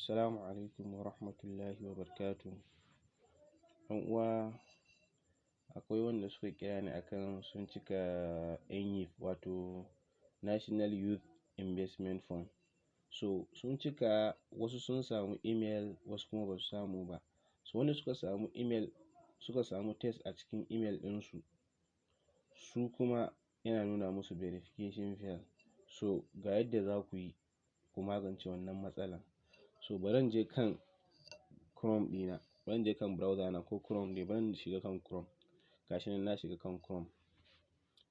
Assalamu alaikum wa rahmatullahi wa barakatuh. Ɗan uwa, akwai wanda suka kira ni akan sun cika NYIF wato National Youth Investment Fund. So sun cika, wasu sun samu email, wasu kuma ba su samu ba. So wanda suka samu email, suka samu text a cikin email ɗinsu, su kuma yana nuna musu verification failed. So ga yadda za ku yi ku magance wannan matsalan. So bari in je kan Chrome ɗina, bari in je kan browser na ko Chrome ne, bari in shiga kan Chrome. Gashi nan na shiga kan Chrome.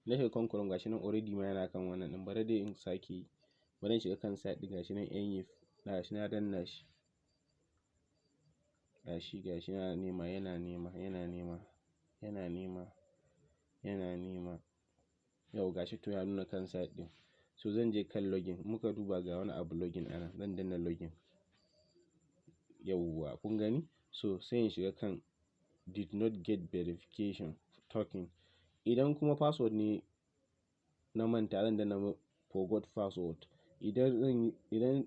Na shiga kan Chrome, gashi nan already ma yana kan wannan ɗin. Bari dai in sake yi. Bari in shiga kan site ɗin, gashi nan NYIF, gashi na danna shi. Gashi yana nema, yana nema. Yau gashi to ya nuna kan site ɗin. So zan je kan login. Muka duba ga wani abu login anan, zan danna login. Yauwa kun gani? So sai in shiga kan did not get verification token. Idan kuma password ne na manta, zan danna forgot password. Idan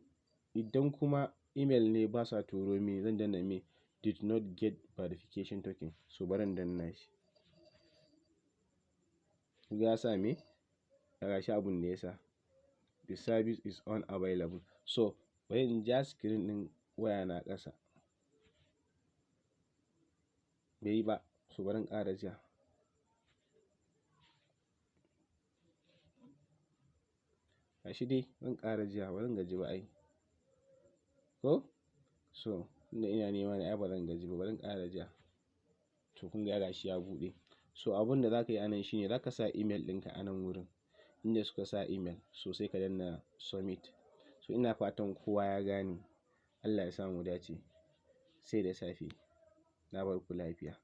kuma email ne ba sa turo mini, zan danna me did not get verification token. So bari in danna shi. Ya sa me? Gashi abun da ya sa. The service is unavailable. So bari in ja screen ɗin waya na ƙasa. Bai yi ba. So bari in ƙara ja. Gashi dai zan ƙara ja, ba zan gaji ba ai. Ko? So inda ina nema ne ai ba zan gaji ba, bari in ƙara ja. To kun ga gashi ya buɗe. So abun da za ka yi anan shine za ka sa email ɗinka anan wurin, inda suka sa email. So sai ka danna submit. So ina fatan kowa ya gane. Allah ya sa mu dace. Sai da safe. Na bar ku lafiya.